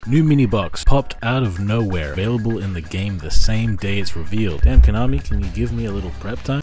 New mini box popped out of nowhere, available in the game the same day it's revealed. Damn Konami, can you give me a little prep time?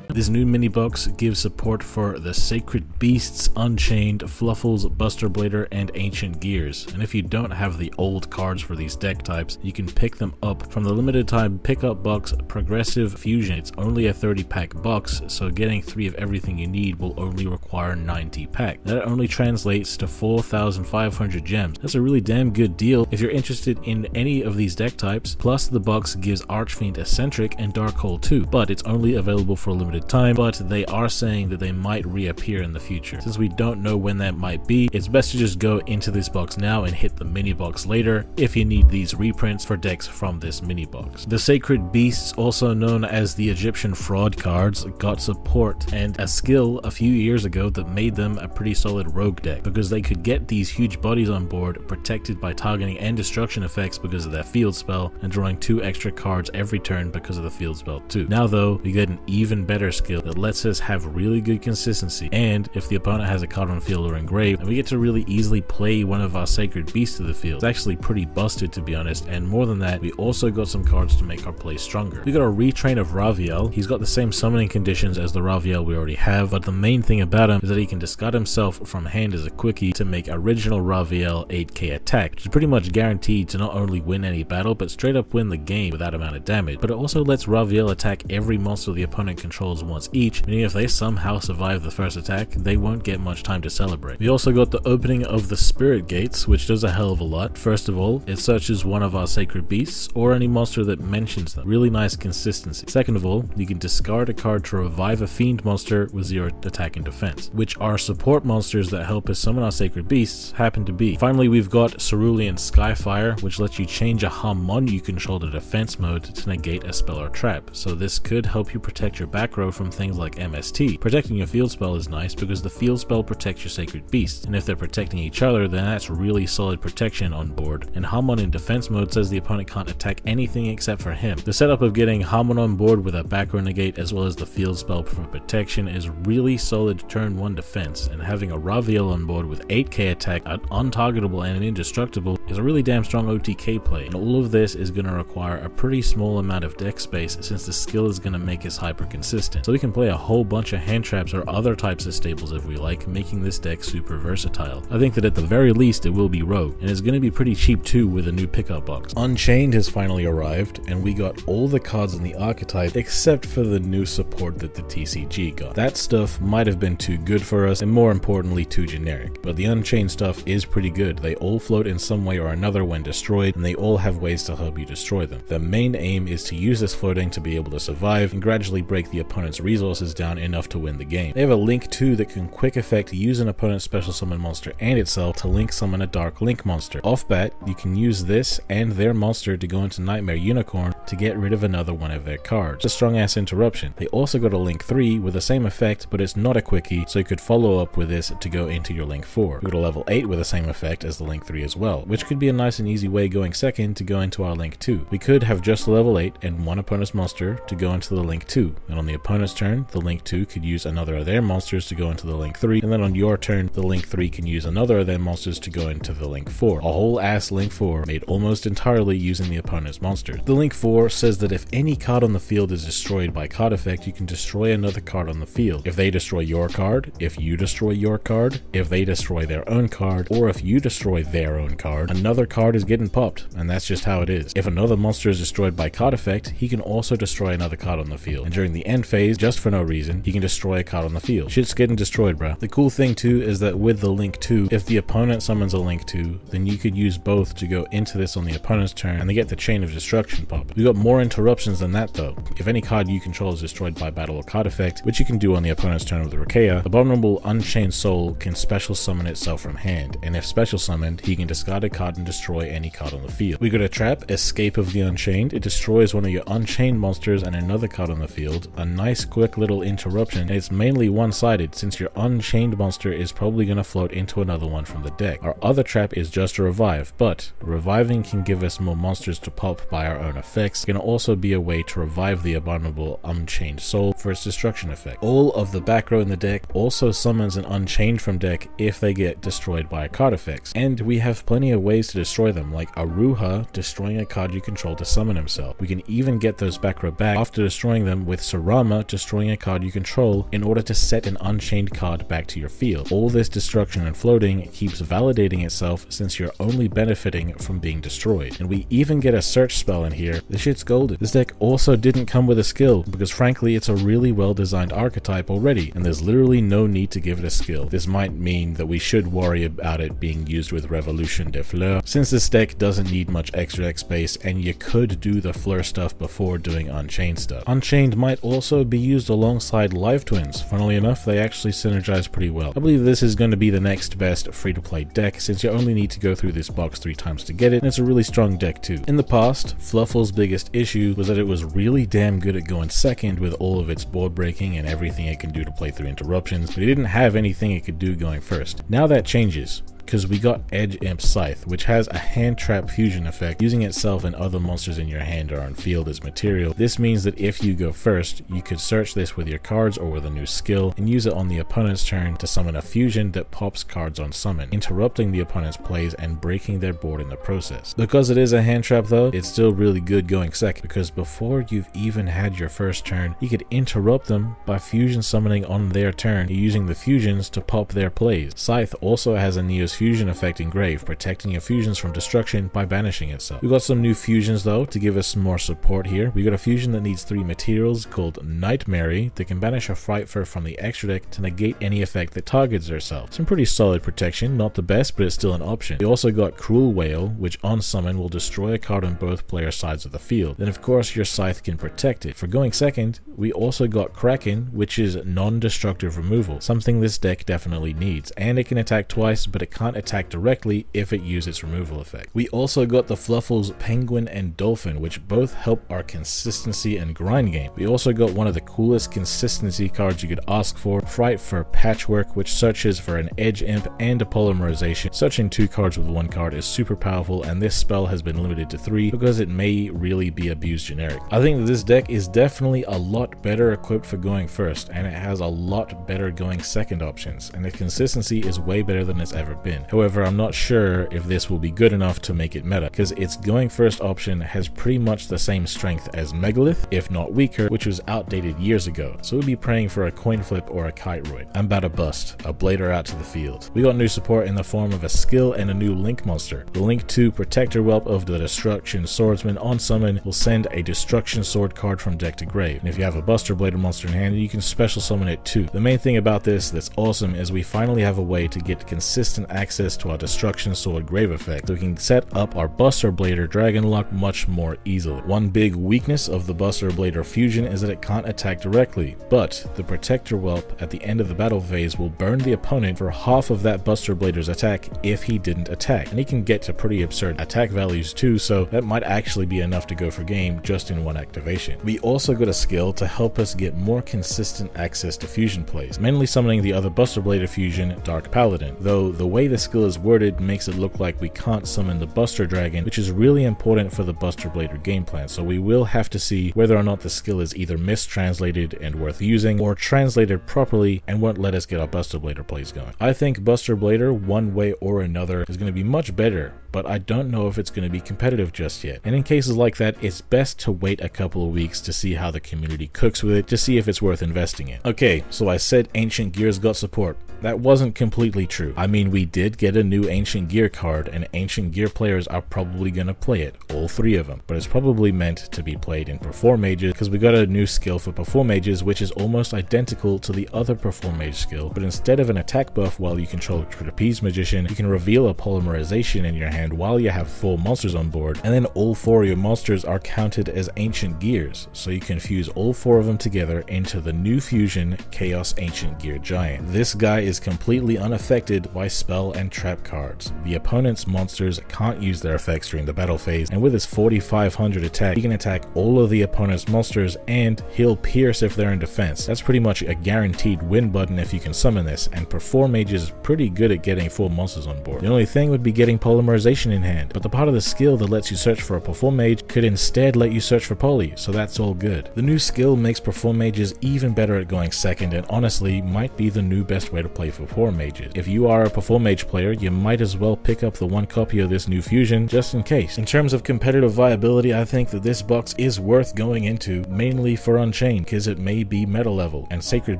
This new mini box gives support for the Sacred Beasts, Unchained, Fluffles, Buster Blader, and Ancient Gears. And if you don't have the old cards for these deck types, you can pick them up from the limited time pickup box Progressive Fusion. It's only a 30-pack box, so getting 3 of everything you need will only require 90 packs. That only translates to 4,500 gems. That's a really damn good deal if you're interested in any of these deck types. Plus, the box gives Archfiend Eccentric and Darkhold too, but it's only available for a limited time, but they are saying that they might reappear in the future. Since we don't know when that might be, it's best to just go into this box now and hit the mini box later if you need these reprints for decks from this mini box. The Sacred Beasts, also known as the Egyptian fraud cards, got support and a skill a few years ago that made them a pretty solid rogue deck, because they could get these huge bodies on board protected by targeting and destruction effects because of their field spell, and drawing 2 extra cards every turn because of the field spell too. Now though, we get an even better skill that lets us have really good consistency, and if the opponent has a card on field or engraved, and we get to really easily play one of our Sacred Beasts to the field. It's actually pretty busted, to be honest, and more than that, we also got some cards to make our play stronger. We got a retrain of Raviel. He's got the same summoning conditions as the Raviel we already have, but the main thing about him is that he can discard himself from hand as a quickie to make original Raviel 8k attack, which is pretty much guaranteed to not only win any battle, but straight up win the game with that amount of damage. But it also lets Raviel attack every monster the opponent controls once each, meaning if they somehow survive the first attack, they won't get much time to celebrate. We also got the opening of the Spirit Gates, which does a hell of a lot. First of all, it searches one of our Sacred Beasts or any monster that mentions them. Really nice consistency. Second of all, you can discard a card to revive a Fiend monster with 0 attack and defense, which our support monsters that help us summon our Sacred Beasts happen to be. Finally, we've got Cerulean Skyfire, which lets you change a Hamon you control to defense mode to negate a spell or trap. So this could help you protect your back row from things like MST. Protecting your field spell is nice because the field spell protects your Sacred Beasts, and if they're protecting each other, then that's really solid protection on board. And Hamon in defense mode says the opponent can't attack anything except for him. The setup of getting Hamon on board with a back row negate as well as the field spell for protection is really solid turn 1 defense, and having a Raviel on board with 8k attack, untargetable and indestructible is a really damn strong OTK play, and all of this is going to require a pretty small amount of deck space since the skill is going to make us hyper consistent. So we can play a whole bunch of hand traps or other types of staples if we like, making this deck super versatile. I think that at the very least it will be rogue, and it's going to be pretty cheap too with a new pickup box. Unchained has finally arrived, and we got all the cards in the archetype except for the new support that the TCG got. That stuff might have been too good for us, and more importantly too generic, but the Unchained stuff is pretty good. They all float in some way or another when destroyed, and they all have ways to help you destroy them. The main aim is to use this floating to be able to survive and gradually break the opponent's resources down enough to win the game. They have a link too that can quick effect use an opponent's special summon monster and itself to link summon a Dark Link monster. Off bat, you can use this and their monster to go into Nightmare Unicorn to get rid of another one of their cards. It's a strong ass interruption. They also got a link 3 with the same effect, but it's not a quickie, so you could follow up with this to go into your link 4. We got a level 8 with the same effect as the link 3 as well, which could be a nice and easy way going second to go into our link 2. We could have just level 8 and one opponent's monster to go into the link 2, and on the opponent's turn, the link 2 could use another of their monsters to go into the link 3, and then on your turn, the link 3 can use another of their monsters to go into the link 4. A whole ass link 4 made almost entirely using the opponent's monsters. The link 4 says that if any card on the field is destroyed by card effect, you can destroy another card on the field. If they destroy your card, if you destroy your card, if they destroy their own card, or if you destroy their own card, another card is getting popped, and that's just how it is. If another monster is destroyed by card effect, he can also destroy another card on the field, and during the end phase, just for no reason, he can destroy a card on the field. Shit's getting destroyed, bro. The cool thing too is that with the link 2, if the opponent summons a link 2, then you could use both to go into this on the opponent's turn, and they get the chain of destruction pop. We got more interruptions than that though. If any card you control is destroyed by battle or card effect, which you can do on the opponent's turn with the Rakea, Abominable Unchained Soul can special summon itself from hand, and if special summoned, he can discard a card and destroy any card on the field. We got a trap, Escape of the Unchained. It destroys one of your Unchained monsters and another card on the field. A nice quick little interruption, and it's mainly one-sided since your Unchained monster is probably going to float into another one from the deck. Our other trap is just a revive, but reviving can give us more monsters to pop by our own effect, effects can also be a way to revive the abominable Unchained Soul for its destruction effect. All of the back row in the deck also summons an Unchained from deck if they get destroyed by card effects, and we have plenty of ways to destroy them, like Aruha destroying a card you control to summon himself. We can even get those back row back after destroying them with Sarama destroying a card you control in order to set an Unchained card back to your field. All this destruction and floating keeps validating itself since you're only benefiting from being destroyed. And we even get a search spell in here. This shit's golden. This deck also didn't come with a skill because frankly it's a really well designed archetype already, and there's literally no need to give it a skill. This might mean that we should worry about it being used with Revolution de Fleur, since this deck doesn't need much extra deck space and you could do the Fleur stuff before doing Unchained stuff. Unchained might also be used alongside Live Twins. Funnily enough, they actually synergize pretty well. I believe this is going to be the next best free-to-play deck, since you only need to go through this box 3 times to get it, and it's a really strong deck too. In the past, Fluffle's biggest issue was that it was really damn good at going second with all of its board breaking and everything it can do to play through interruptions, but it didn't have anything it could do going first. Now that changes, because we got Edge Imp Scythe, which has a hand trap fusion effect, using itself and other monsters in your hand or on field as material. This means that if you go first, you could search this with your cards or with a new skill and use it on the opponent's turn to summon a fusion that pops cards on summon, interrupting the opponent's plays and breaking their board in the process. Because it is a hand trap though, it's still really good going second, because before you've even had your first turn, you could interrupt them by fusion summoning on their turn, using the fusions to pop their plays. Scythe also has a Neo's fusion effect engraved, protecting your fusions from destruction by banishing itself. We got some new fusions though to give us some more support here. We got a fusion that needs 3 materials called Nightmare that can banish a Frightfur from the extra deck to negate any effect that targets herself. Some pretty solid protection, not the best, but it's still an option. We also got Cruel Whale, which on summon will destroy a card on both player sides of the field. Then of course your Scythe can protect it. For going second, we also got Kraken, which is non-destructive removal, something this deck definitely needs, and it can attack twice, but it can't attack directly if it uses its removal effect. We also got the Fluffles Penguin and Dolphin, which both help our consistency and grind game. We also got one of the coolest consistency cards you could ask for, Frightfur Patchwork, which searches for an Edge Imp and a Polymerization. Searching 2 cards with 1 card is super powerful, and this spell has been limited to 3 because it may really be abused generic. I think that this deck is definitely a lot better equipped for going first, and it has a lot better going second options, and its consistency is way better than it's ever been. However, I'm not sure if this will be good enough to make it meta, because its going first option has pretty much the same strength as Megalith, if not weaker, which was outdated years ago, so we'd be praying for a coin flip or a Kiteroid. I'm about to bust a Blader out to the field. We got new support in the form of a skill and a new Link monster. The Link 2 Protector Whelp of the Destruction Swordsman on summon will send a Destruction Sword card from deck to grave, and if you have a Buster Blader monster in hand, you can special summon it too. The main thing about this that's awesome is we finally have a way to get consistent access to our Destruction Sword grave effect, so we can set up our Buster Blader Dragon Lock much more easily. One big weakness of the Buster Blader fusion is that it can't attack directly, but the Protector Whelp at the end of the battle phase will burn the opponent for half of that Buster Blader's attack if he didn't attack, and he can get to pretty absurd attack values too, so that might actually be enough to go for game just in 1 activation. We also got a skill to help us get more consistent access to fusion plays, mainly summoning the other Buster Blader fusion, Dark Paladin, though the way the skill is worded makes it look like we can't summon the Buster Dragon, which is really important for the Buster Blader game plan, so we will have to see whether or not the skill is either mistranslated and worth using, or translated properly and won't let us get our Buster Blader plays going. I think Buster Blader, one way or another, is going to be much better, but I don't know if it's going to be competitive just yet. And in cases like that, it's best to wait a couple of weeks to see how the community cooks with it, to see if it's worth investing in. Okay, so I said Ancient Gears got support. That wasn't completely true. I mean, we did get a new Ancient Gear card, and Ancient Gear players are probably going to play it, all 3 of them, but it's probably meant to be played in Perform Mages, because we got a new skill for Perform Mages, which is almost identical to the other Perform Mage skill, but instead of an attack buff while you control Trapeze Magician, you can reveal a Polymerization in your hand while you have 4 monsters on board, and then all 4 of your monsters are counted as Ancient Gears, so you can fuse all 4 of them together into the new fusion Chaos Ancient Gear Giant. This guy is completely unaffected by spell and trap cards. The opponent's monsters can't use their effects during the battle phase, and with his 4500 attack, he can attack all of the opponent's monsters, and he'll pierce if they're in defense. That's pretty much a guaranteed win button if you can summon this, and Perform Mage is pretty good at getting 4 monsters on board. The only thing would be getting Polymerization specialization in hand, but the part of the skill that lets you search for a Perform Mage could instead let you search for Poly, so that's all good. The new skill makes Perform Mages even better at going second, and honestly might be the new best way to play Perform Mages. If you are a Perform Mage player, you might as well pick up the one copy of this new fusion just in case. In terms of competitive viability, I think that this box is worth going into, mainly for Unchained, because it may be meta level, and Sacred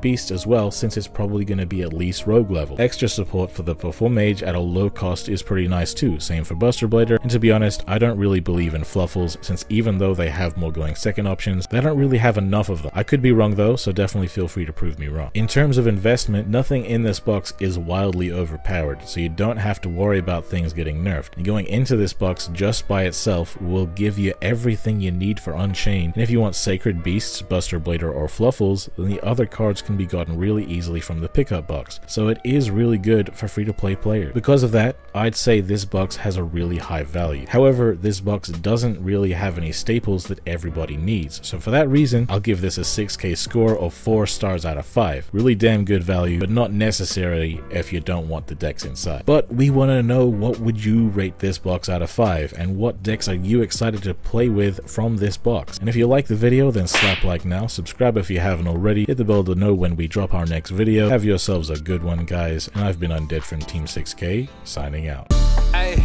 Beast as well, since it's probably going to be at least rogue level. Extra support for the Perform Mage at a low cost is pretty nice too, same for Buster Blader, and to be honest, I don't really believe in Fluffles, since even though they have more going second options, they don't really have enough of them. I could be wrong though, so definitely feel free to prove me wrong. In terms of investment, nothing in this box is wildly overpowered, so you don't have to worry about things getting nerfed. And going into this box just by itself will give you everything you need for Unchained, and if you want Sacred Beasts, Buster Blader, or Fluffles, then the other cards can be gotten really easily from the pickup box, so it is really good for free-to-play players. Because of that, I'd say this box has a really high value. However, this box doesn't really have any staples that everybody needs, so for that reason, I'll give this a 6k score of 4 stars out of 5. Really damn good value, but not necessarily if you don't want the decks inside. But we want to know, what would you rate this box out of 5, and what decks are you excited to play with from this box? And if you like the video, then slap like now, subscribe if you haven't already, hit the bell to know when we drop our next video. Have yourselves a good one, guys, and I've been Undead from Team 6K, signing out. Hey,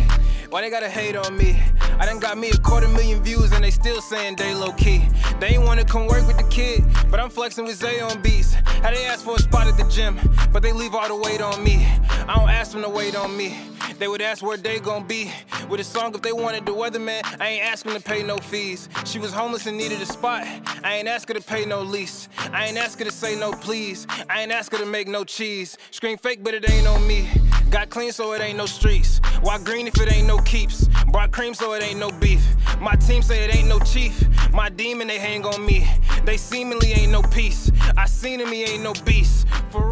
why they gotta hate on me? I done got me 250,000 views and they still saying they low key. They ain't wanna come work with the kid, but I'm flexing with Zay on beats. How they ask for a spot at the gym, but they leave all the weight on me. I don't ask them to wait on me. They would ask where they gon' be with a song if they wanted the weatherman. I ain't asking to pay no fees. She was homeless and needed a spot. I ain't ask her to pay no lease. I ain't ask her to say no please. I ain't ask her to make no cheese. Scream fake, but it ain't on me. Got clean so it ain't no streets. Why green if it ain't no keeps? Brought cream so it ain't no beef. My team say it ain't no chief. My demon, they hang on me. They seemingly ain't no peace. I seen him, he ain't no beast. For